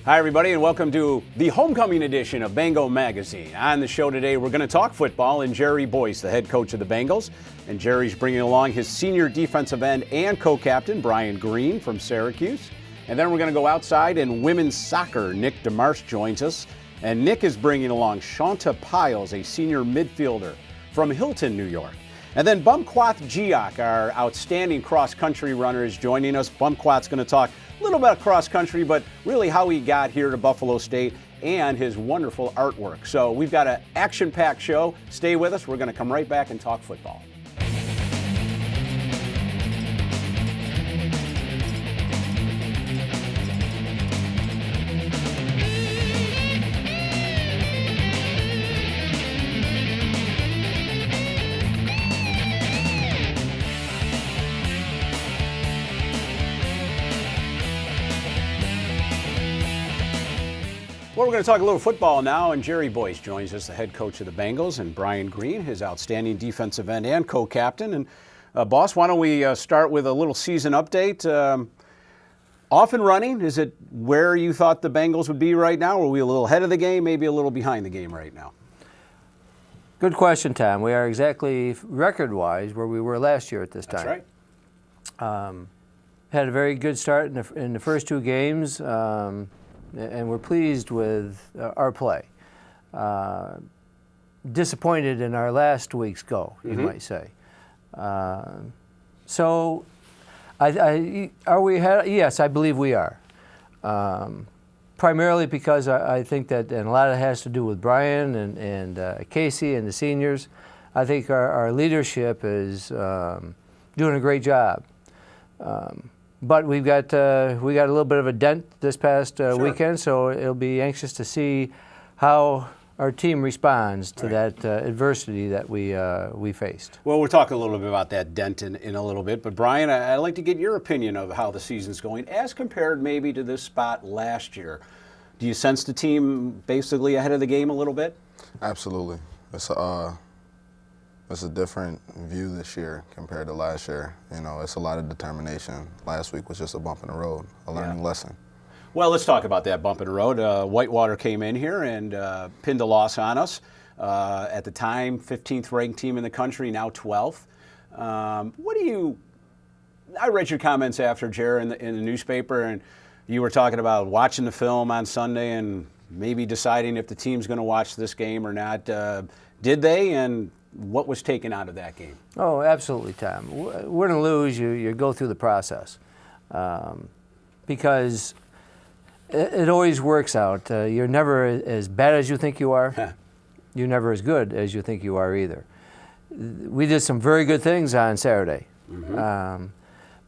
Hi, everybody, and welcome to the homecoming edition of Bengal Magazine. On the show today, we're going to talk football, and Jerry Boyce, the head coach of the Bengals. And Jerry's bringing along his senior defensive end and co-captain, Brian Greene from Syracuse. And then we're going to go outside, and women's soccer, Nick DeMarsh joins us. And Nick is bringing along Shaunta Pyles, a senior midfielder from Hilton, New York. And then Bumkoth Jiak, our outstanding cross-country runner, is joining us. Bumkoth's going to talk a little bit of cross-country, but really how he got here to Buffalo State and his wonderful artwork. So we've got an action-packed show. Stay with us. We're going to come right back and talk football. Well, we're going to talk a little football now, and Jerry Boyce joins us, the head coach of the Bengals, and Brian Greene, his outstanding defensive end and co-captain. And boss, why don't we start with a little season update? Off and running, is it where you thought the Bengals would be right now? Are we a little ahead of the game, maybe a little behind the game right now? Good question, Tom. We are exactly record-wise where we were last year at this time. That's right. Had a very good start in the first two games. And we're pleased with our play. Disappointed in our last week's go, you might say. So, are we ahead? Yes, I believe we are. Primarily because I think that, and a lot of it has to do with Brian and Casey and the seniors. I think our leadership is doing a great job. But we got a little bit of a dent this past weekend, so it'll be anxious to see how our team responds to that adversity that we faced. Well, we'll talk a little bit about that dent in a little bit. But Brian, I'd like to get your opinion of how the season's going as compared maybe to this spot last year. Do you sense the team basically ahead of the game a little bit? Absolutely. It's a different view this year compared to last year. You know, it's a lot of determination. Last week was just a bump in the road, a learning lesson. Well, let's talk about that bump in the road. Whitewater came in here and pinned a loss on us. At the time, 15th ranked team in the country, now 12th. I read your comments after, Jerry, in the newspaper, and you were talking about watching the film on Sunday and maybe deciding if the team's going to watch this game or not. Did they? And what was taken out of that game? Oh, absolutely, Tom. Win or lose, you go through the process because it always works out. You're never as bad as you think you are. You're never as good as you think you are either. We did some very good things on Saturday,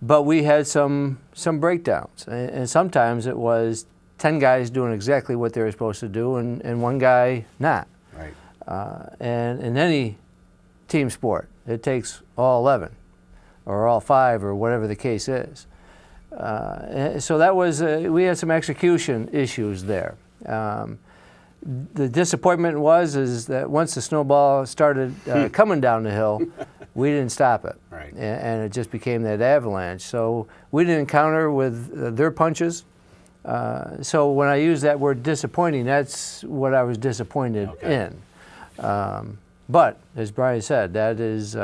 but we had some breakdowns, and sometimes it was 10 guys doing exactly what they were supposed to do and one guy not. Right. And in any team sport, it takes all 11 or all 5 or whatever the case is. So that was, we had some execution issues there. The disappointment is that once the snowball started coming down the hill, we didn't stop it. Right. And it just became that avalanche. So we didn't counter with their punches. So when I use that word disappointing, that's what I was disappointed in. But, as Brian said, that is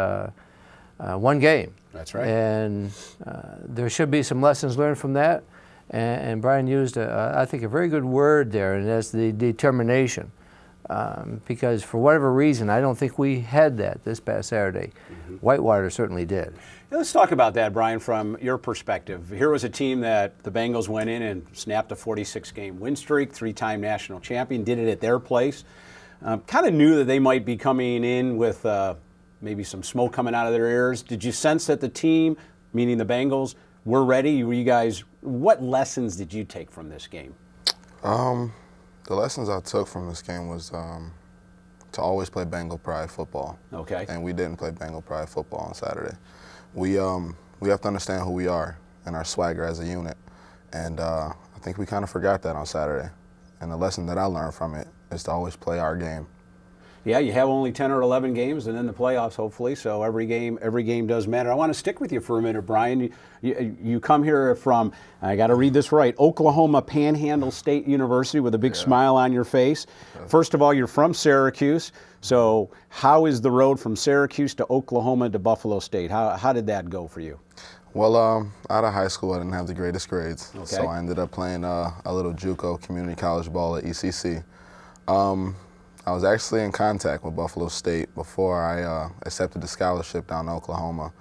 one game. That's right. And there should be some lessons learned from that. And Brian used, I think, a very good word there, and that's the determination. Because for whatever reason, I don't think we had that this past Saturday. Whitewater certainly did. Let's talk about that, Brian, from your perspective. Here was a team that the Bengals went in and snapped a 46-game win streak, 3-time national champion, did it at their place. Kind of knew that they might be coming in with maybe some smoke coming out of their ears. Did you sense that the team, meaning the Bengals, were ready? Were you guys? What lessons did you take from this game? The lessons I took from this game was to always play Bengal pride football. Okay. And we didn't play Bengal pride football on Saturday. We have to understand who we are and our swagger as a unit. And I think we kind of forgot that on Saturday. And the lesson that I learned from it is to always play our game. Yeah, you have only 10 or 11 games, and then the playoffs, hopefully. So every game does matter. I want to stick with you for a minute, Brian. You come here from, I got to read this right, Oklahoma Panhandle State University with a big smile on your face. First of all, you're from Syracuse. So how is the road from Syracuse to Oklahoma to Buffalo State? How did that go for you? Well, out of high school, I didn't have the greatest grades, Okay. so I ended up playing a little JUCO community college ball at ECC. I was actually in contact with Buffalo State before I accepted the scholarship down to Oklahoma.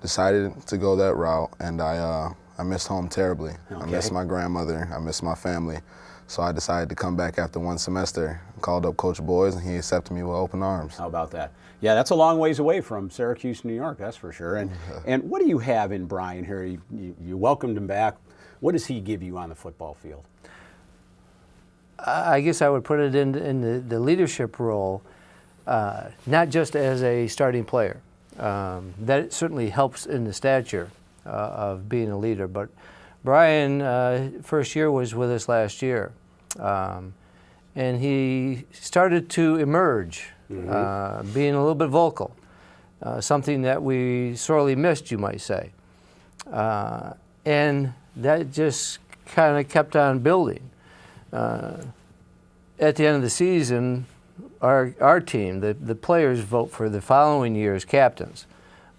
Decided to go that route, and I missed home terribly. Okay. I missed my grandmother, I missed my family. So I decided to come back after one semester, called up Coach Boyes, and he accepted me with open arms. How about that? Yeah, that's a long ways away from Syracuse, New York, that's for sure. And what do you have in Brian here? You welcomed him back. What does he give you on the football field? I guess I would put it in the leadership role, not just as a starting player. That certainly helps in the stature of being a leader. But Brian, first year was with us last year, and he started to emerge, being a little bit vocal, something that we sorely missed, you might say. And that just kind of kept on building. At the end of the season, our team, the players vote for the following year's captains,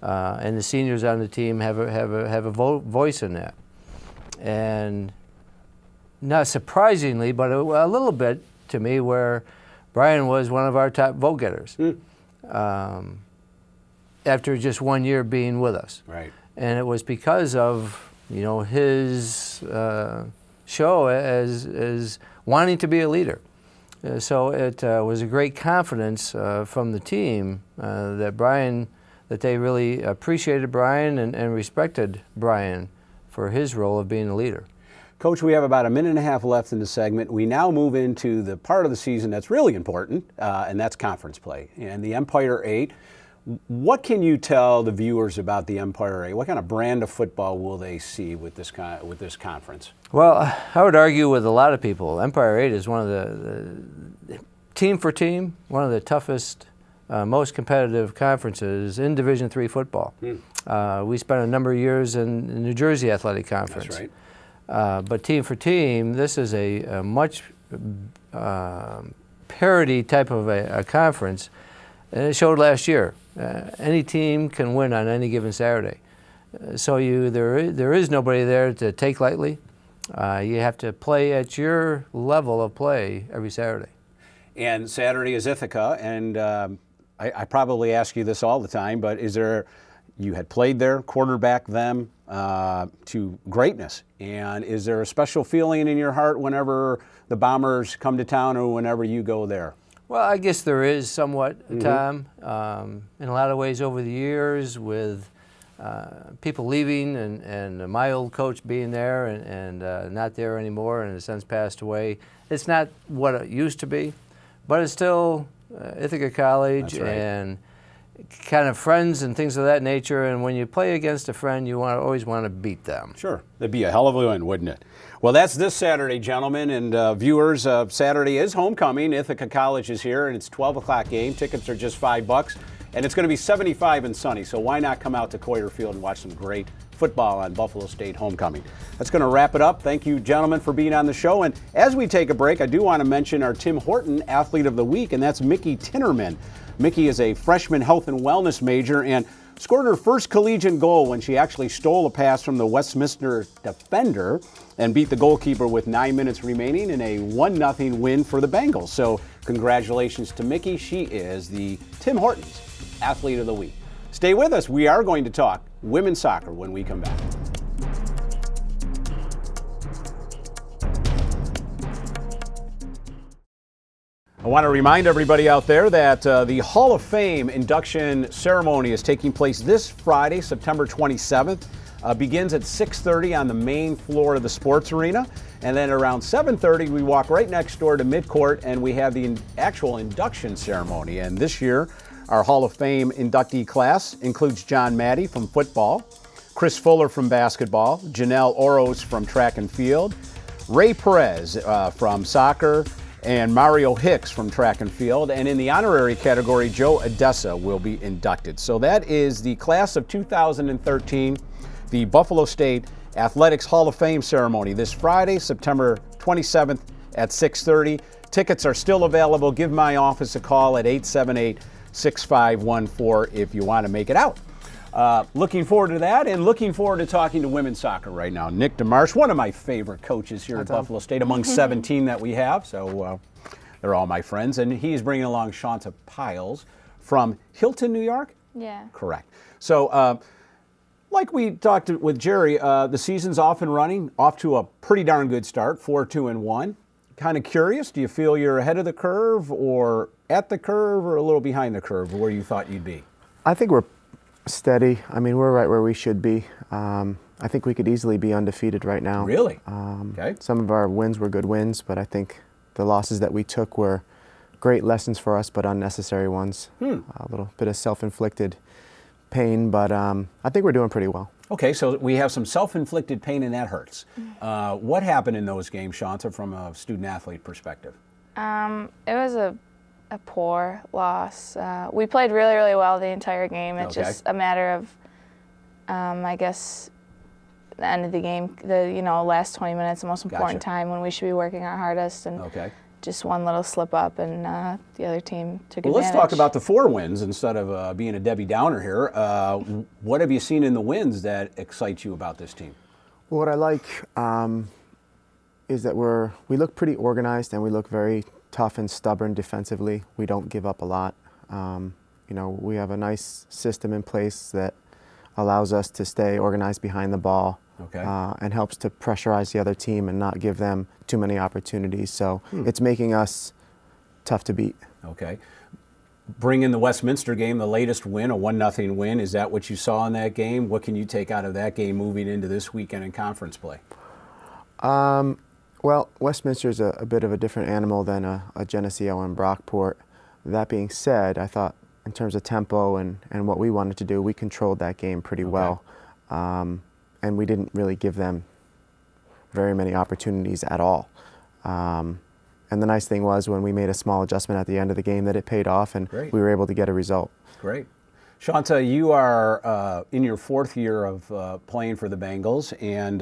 and the seniors on the team have a voice in that. And not surprisingly, but a little bit to me, where Brian was one of our top vote getters after just 1 year being with us. Right. And it was because of his show as wanting to be a leader. So it was a great confidence from the team that they really appreciated Brian and respected Brian for his role of being a leader. Coach, we have about a minute and a half left in the segment. We now move into the part of the season that's really important, and that's conference play. And the Empire 8, what can you tell the viewers about the Empire 8? What kind of brand of football will they see with this conference? Well, I would argue with a lot of people, Empire 8 is one of the team for team, one of the toughest, most competitive conferences in Division III football. We spent a number of years in the New Jersey Athletic Conference. That's right. But team for team, this is a much parity type of a conference, and it showed last year. Any team can win on any given Saturday. So there is nobody there to take lightly. You have to play at your level of play every Saturday. And Saturday is Ithaca, and I probably ask you this all the time, but you had played there, quarterbacked them to greatness, and is there a special feeling in your heart whenever the Bombers come to town or whenever you go there? Well, I guess there is somewhat, Tom. In a lot of ways over the years with people leaving and my old coach being there and not there anymore and has since passed away. It's not what it used to be, but it's still Ithaca College. That's right. And kind of friends and things of that nature. And when you play against a friend, you always want to beat them. Sure. That'd be a hell of a win, wouldn't it? Well, that's this Saturday, gentlemen and viewers. Saturday is homecoming. Ithaca College is here, and it's a 12 o'clock game. Tickets are just $5, and it's going to be 75 and sunny, so why not come out to Coyer Field and watch some great football on Buffalo State homecoming. That's going to wrap it up. Thank you, gentlemen, for being on the show. And as we take a break, I do want to mention our Tim Horton Athlete of the Week, and that's Mickey Tinnerman. Mickey is a freshman health and wellness major and scored her first collegiate goal when she actually stole a pass from the Westminster defender and beat the goalkeeper with 9 minutes remaining in a 1-0 win for the Bengals. So congratulations to Mickey. She is the Tim Hortons Athlete of the Week. Stay with us. We are going to talk women's soccer when we come back. I want to remind everybody out there that the Hall of Fame induction ceremony is taking place this Friday, September 27th. Begins at 6:30 on the main floor of the sports arena. And then around 7:30, we walk right next door to midcourt and we have the actual induction ceremony. And this year, our Hall of Fame inductee class includes John Maddie from football, Chris Fuller from basketball, Janelle Oros from track and field, Ray Perez from soccer, and Mario Hicks from track and field. And in the honorary category, Joe Odessa will be inducted. So that is the class of 2013, the Buffalo State Athletics Hall of Fame ceremony this Friday, September 27th at 6:30. Tickets are still available. Give my office a call at 878-6514 if you want to make it out. Looking forward to that, and looking forward to talking to women's soccer right now. Nick DeMarsh, one of my favorite coaches here at Buffalo State, among 17 that we have, so they're all my friends. And he's bringing along Shaunta Pyles from Hilton, New York? Yeah. Correct. So, like we talked with Jerry, the season's off and running, off to a pretty darn good start, 4-2-1. Kind of curious, do you feel you're ahead of the curve or at the curve or a little behind the curve where you thought you'd be? I think we're steady. I mean, we're right where we should be. I think we could easily be undefeated right now. Really? Okay. Some of our wins were good wins, but I think the losses that we took were great lessons for us, but unnecessary ones. A little bit of self-inflicted pain, but I think we're doing pretty well. Okay, so we have some self-inflicted pain, and that hurts. What happened in those games, Shaunta, from a student-athlete perspective? It was a poor loss. We played really, really well the entire game. It's just a matter of, I guess, the end of the game, the last 20 minutes, the most important time when we should be working our hardest. And just one little slip up, and the other team took advantage. Let's talk about the 4 wins instead of being a Debbie Downer here. What have you seen in the wins that excites you about this team? Well, what I like is that we look pretty organized, and we look very tough and stubborn defensively. We don't give up a lot. We have a nice system in place that allows us to stay organized behind the ball. And helps to pressurize the other team and not give them too many opportunities. So it's making us tough to beat. Okay. Bring in the Westminster game, the latest win, a 1-0 win. Is that what you saw in that game? What can you take out of that game moving into this weekend in conference play? Well, Westminster is a bit of a different animal than a Geneseo and Brockport. That being said, I thought in terms of tempo and what we wanted to do, we controlled that game pretty well. And we didn't really give them very many opportunities at all. And the nice thing was when we made a small adjustment at the end of the game that it paid off, and we were able to get a result. Great. Shaunta, you are in your 4th year of playing for the Bengals, and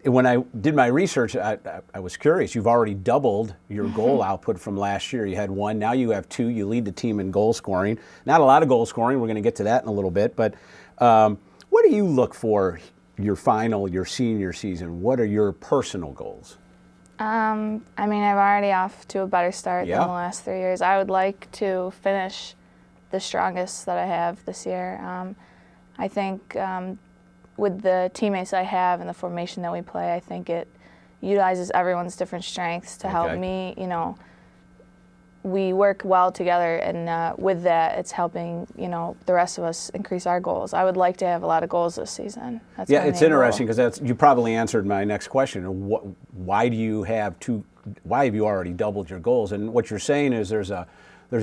when I did my research, I was curious. You've already doubled your goal output from last year. You had 1, now you have 2. You lead the team in goal scoring. Not a lot of goal scoring. We're going to get to that in a little bit, but what do you look for your senior season? What are your personal goals? I mean, I'm already off to a better start than the last 3 years. I would like to finish the strongest that I have this year. I think with the teammates I have and the formation that we play, I think it utilizes everyone's different strengths to help me, we work well together, and with that, it's helping the rest of us increase our goals. I would like to have a lot of goals this season. That's it's interesting because you probably answered my next question. Why have you already doubled your goals? And what you're saying is there's a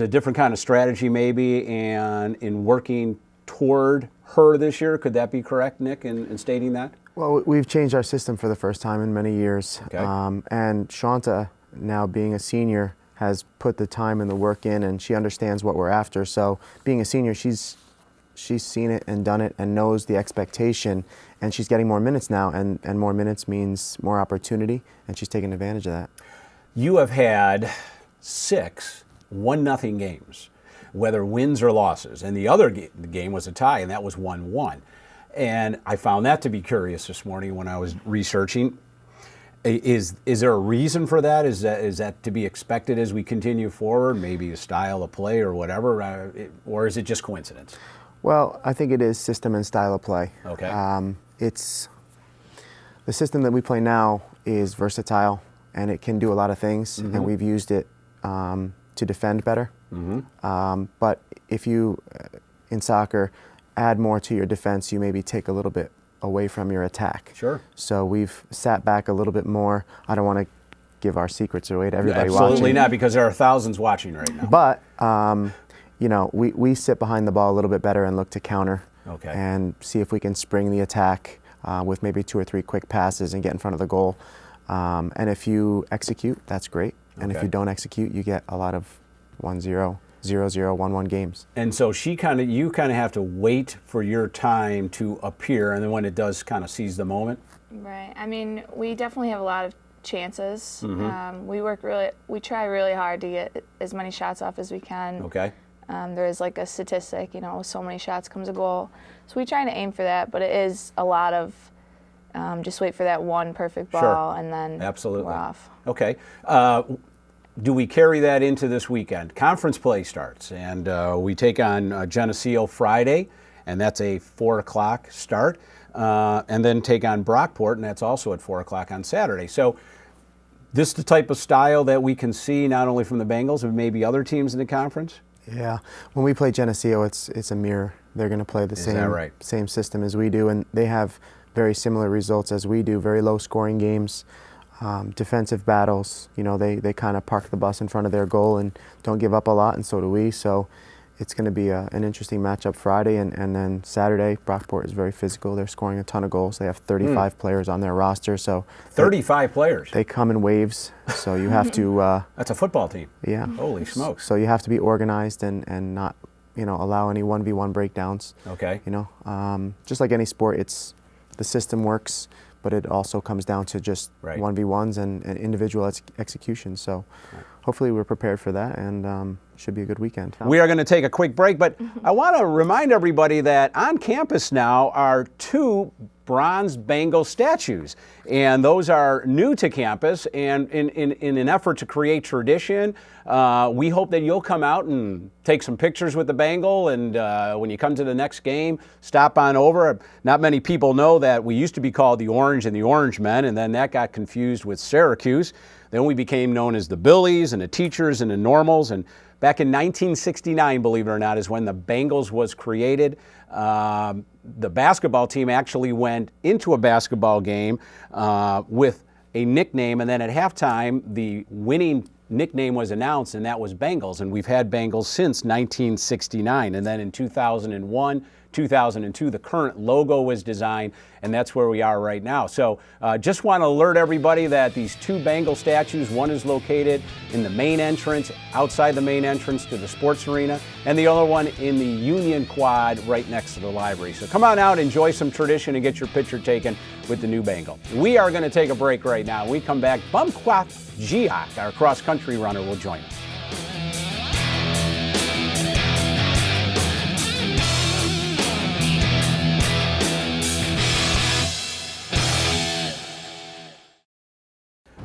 different kind of strategy maybe, and in working toward her this year. Could that be correct, Nick, in stating that? Well, we've changed our system for the first time in many years, and Shaunta, now being a senior, has put the time and the work in, and she understands what we're after. So being a senior, she's seen it and done it and knows the expectation, and she's getting more minutes now, and more minutes means more opportunity, and she's taking advantage of that. You have had 6 1-0 games, whether wins or losses, and the other game was a tie, and that was 1-1. And I found that to be curious this morning when I was researching. Is there a reason for that? Is that to be expected as we continue forward? Maybe a style of play or whatever, or is it just coincidence? Well, I think it is system and style of play. It's the system that we play now is versatile, and it can do a lot of things, and we've used it to defend better. But if you, in soccer, add more to your defense, you maybe take a little bit away from your attack. So we've sat back a little bit more. I don't want to give our secrets away to everybody watching. Absolutely not, because there are thousands watching right now. But, we sit behind the ball a little bit better and look to counter and see if we can spring the attack with maybe 2 or 3 quick passes and get in front of the goal. And if you execute, that's great. And if you don't execute, you get a lot of 1-0, 0-0, 1-1 games. And so you kind of have to wait for your time to appear, and then when it does, kind of seize the moment. Right. I mean, we definitely have a lot of chances. We try really hard to get as many shots off as we can. Okay. There is like a statistic, so many shots comes a goal. So we try to aim for that, but it is a lot of just wait for that one perfect ball and then we're off. Okay. Do we carry that into this weekend? Conference play starts, and we take on Geneseo Friday, and that's a 4 o'clock start, and then take on Brockport, and that's also at 4 o'clock on Saturday. So this is the type of style that we can see not only from the Bengals, but maybe other teams in the conference? Yeah, when we play Geneseo, it's a mirror. They're going to play the same system as we do, and they have very similar results as we do. Very low scoring games, defensive battles. They kind of park the bus in front of their goal and don't give up a lot, and so do we. So it's going to be an interesting matchup Friday, and then Saturday, Brockport is very physical. They're scoring a ton of goals. They have 35 players on their roster. So 35 players. They come in waves, so you have to. That's a football team. Yeah. Holy smokes. So you have to be organized and not allow any 1v1 breakdowns. Okay. Just like any sport, the system works, but it also comes down to just 1v1s and individual execution. So hopefully we're prepared for that, and should be a good weekend. We are going to take a quick break, but I want to remind everybody that on campus now are 2 bronze Bengal statues, and those are new to campus, and in an effort to create tradition, we hope that you'll come out and take some pictures with the Bengal, and when you come to the next game, stop on over. Not many people know that we used to be called the Orange and the Orange Men, and then that got confused with Syracuse. Then we became known as the Billies and the Teachers and the Normals, and back in 1969, believe it or not, is when the Bengals was created. The basketball team actually went into a basketball game with a nickname, and then at halftime, the winning nickname was announced, and that was Bengals. And we've had Bengals since 1969. And then in 2001, 2002, the current logo was designed, and that's where we are right now. So just want to alert everybody that these 2 Bengal statues, one is located in the main entrance, outside the main entrance to the sports arena, and the other one in the Union Quad right next to the library. So come on out, enjoy some tradition, and get your picture taken with the new Bengal. We are going to take a break right now. When we come back, Bumkoth Jiak, our cross-country runner, will join us.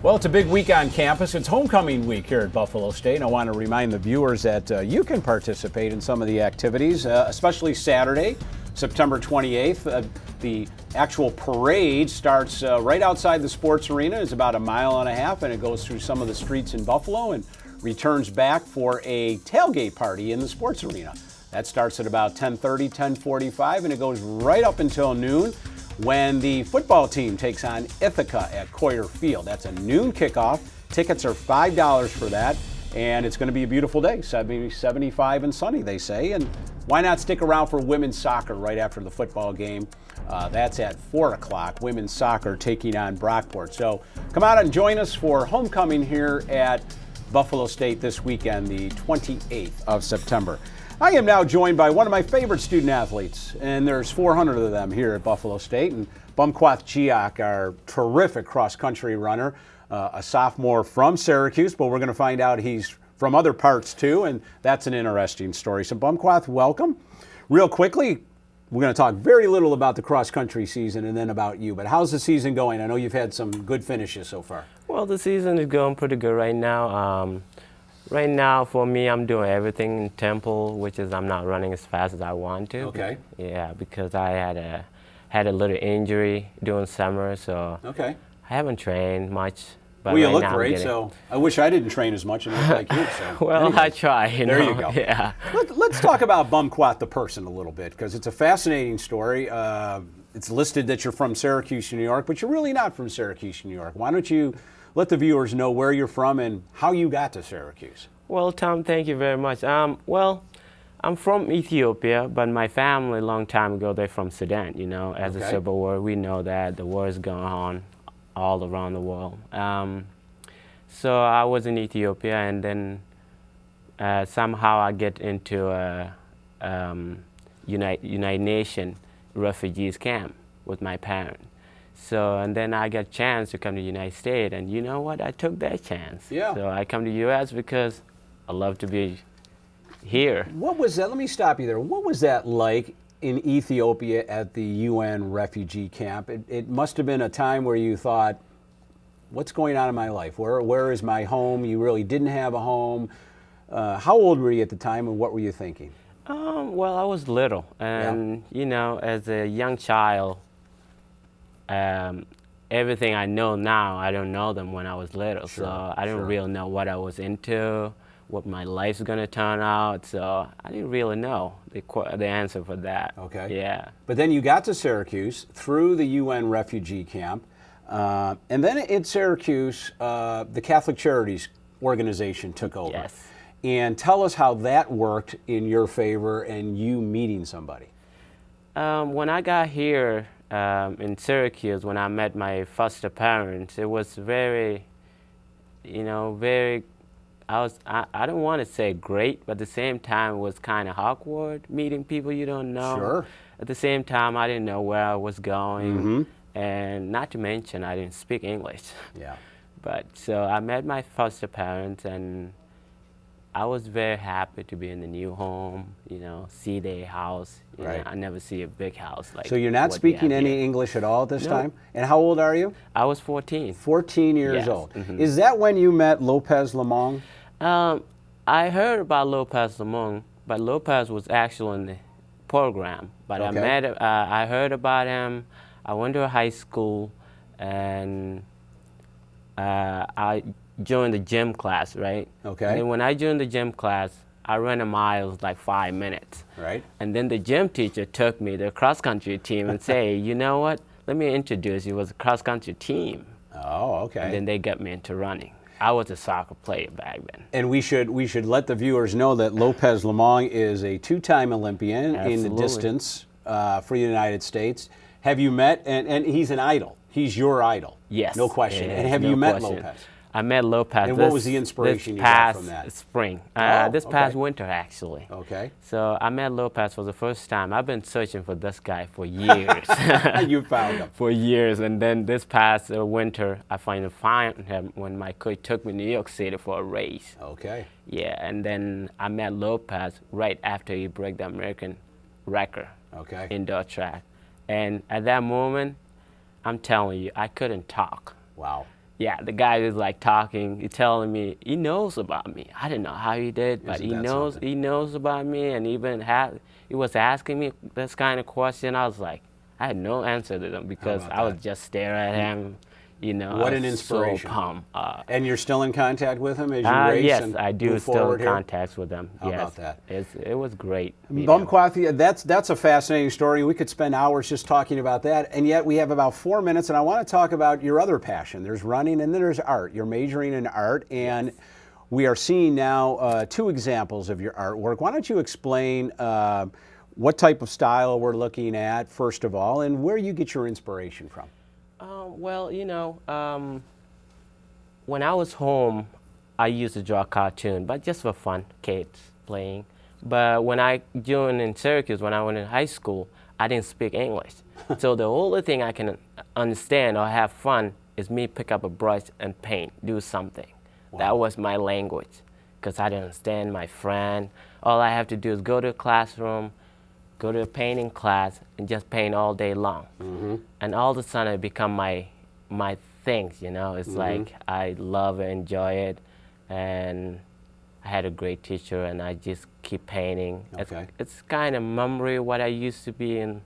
Well, it's a big week on campus. It's homecoming week here at Buffalo State. And I want to remind the viewers that you can participate in some of the activities, especially Saturday, September 28th. The actual parade starts right outside the sports arena. It's about 1.5 miles, and it goes through some of the streets in Buffalo and returns back for a tailgate party in the sports arena. That starts at about 10:30, 10:45, and it goes right up until noon, when the football team takes on Ithaca at Coyer Field. That's a noon kickoff. Tickets are $5 for that, and it's going to be a beautiful day, 75 and sunny, they say. And why not stick around for women's soccer right after the football game? That's at 4 o'clock, women's soccer taking on Brockport. So come out and join us for homecoming here at Buffalo State this weekend, the 28th of September. I am now joined by one of my favorite student athletes, and there's 400 of them here at Buffalo State, and Bumkoth Jiak, our terrific cross-country runner, a sophomore from Syracuse, but we're going to find out he's from other parts too, and that's an interesting story. So Bumkoth, welcome. Real quickly, we're going to talk very little about the cross-country season and then about you, but how's the season going? I know you've had some good finishes so far. Well, the season is going pretty good right now. Right now, for me, I'm doing everything in tempo, which is I'm not running as fast as I want to. Okay. Yeah, because I had a little injury during summer, so okay. I haven't trained much. But well, you right look now great, so I wish I didn't train as much and look like you. So. Well, anyway, I try. There you go. Yeah. Let's talk about Bumkoth the person a little bit, because it's a fascinating story. It's listed that you're from Syracuse, New York, but you're really not from Syracuse, New York. Why don't you let the viewers know where you're from and how you got to Syracuse? Well, Tom, thank you very much. Well, I'm from Ethiopia, but my family, a long time ago, they're from Sudan. As a civil war, we know that the war is going on all around the world. So I was in Ethiopia, and then somehow I get into a United Nations refugees camp with my parents. So, and then I got a chance to come to the United States, and you know what? I took that chance. Yeah. So I come to the U.S. because I love to be here. What was that? Let me stop you there. What was that like in Ethiopia at the UN refugee camp? It must have been a time where you thought, what's going on in my life? Where is my home? You really didn't have a home. How old were you at the time, and what were you thinking? Well, I was little, and you know, as a young child, everything I know now, I don't know them when I was little. Sure, so I didn't really know what I was into, what my life's gonna turn out. So I didn't really know the answer for that. Okay. Yeah. But then you got to Syracuse through the UN refugee camp, and then in Syracuse, the Catholic Charities organization took over. Yes. And tell us how that worked in your favor and you meeting somebody. When I got here in Syracuse, when I met my foster parents, it was very, you know, I don't want to say great, but at the same time it was kind of awkward meeting people you don't know. Sure. At the same time, I didn't know where I was going, and not to mention I didn't speak English. Yeah. But so I met my foster parents, and I was very happy to be in the new home, you know, see their house. You know, I never see a big house like. So you're not speaking any English at all at this time? And how old are you? I was 14. 14 years old. Is that when you met Lopez Lemong? I heard about Lopez Lemong, but Lopez was actually in the program. But I heard about him. I went to high school, and I joined the gym class, right? Okay. And when I joined the gym class, I ran a mile like 5 minutes. Right. And then the gym teacher took me to the cross country team and say, you know what? Let me introduce you as a cross country team. Oh, okay. And then they got me into running. I was a soccer player back then. And we should let the viewers know that Lopez Lemong is a two-time Olympian in the distance for the United States. Have you met? And he's an idol. He's your idol. Yes. No question. And have you met Lopez? I met Lopez. And what was the inspiration you got from that? This past spring. Oh, this past winter, actually. Okay. So I met Lopez for the first time. I've been searching for this guy for years. You found him. For years. And then this past winter, I finally found him when my coach took me to New York City for a race. Okay. Yeah, and then I met Lopez right after he broke the American record indoor track. And at that moment, I'm telling you, I couldn't talk. Wow. Yeah, the guy was like talking, he's telling me he knows about me. I didn't know how he did, but he knows about me, and even he was asking me this kind of question. I was like, I had no answer to them because I was just staring at him. You know, what an inspiration! So pumped. And you're still in contact with him as you race? Yes, I do still in contact with him. How about that? It was great. Bumkoth, that's a fascinating story. We could spend hours just talking about that, and yet we have about 4 minutes, and I want to talk about your other passion. There's running, and then there's art. You're majoring in art, and we are seeing now 2 examples of your artwork. Why don't you explain what type of style we're looking at, first of all, and where you get your inspiration from? Well, you know, when I was home, I used to draw a cartoon, but just for fun, kids playing. But when I joined in Syracuse, when I went in high school, I didn't speak English. So the only thing I can understand or have fun is me pick up a brush and paint, do something. Wow. That was my language, because I didn't understand my friend. All I have to do is go to a classroom, go to a painting class, and just paint all day long. And all of a sudden it become my things, you know. It's like I love and enjoy it, and I had a great teacher, and I just keep painting. Okay. It's kind of memory of what I used to be in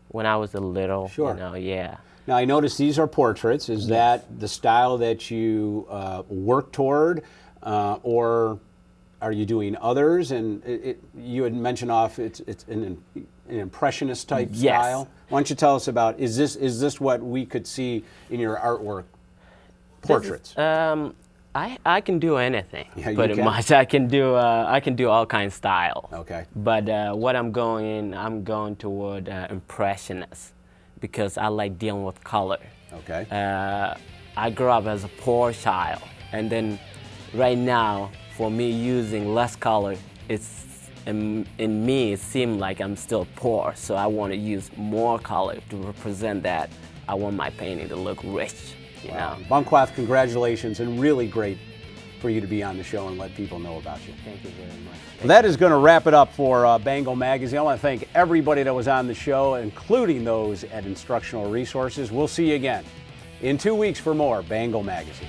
when I was a little, sure. You know, yeah. Now I notice these are portraits. Is that the style that you work toward, or are you doing others? And you had mentioned it's an impressionist type style. Why don't you tell us about, is this what we could see in your artwork? Portraits. I can do anything, pretty much. I can do all kinds of style. Okay. But what I'm going toward impressionist, because I like dealing with color. Okay. I grew up as a poor child, And then right now, for me using less color, it's in me, it seemed like I'm still poor, so I want to use more color to represent that. I want my painting to look rich, you know. Bumkoth, congratulations, and really great for you to be on the show and let people know about you. Thank you very much. Well, that is going to wrap it up for Bengal Magazine. I want to thank everybody that was on the show, including those at Instructional Resources. We'll see you again in 2 weeks for more Bengal Magazine.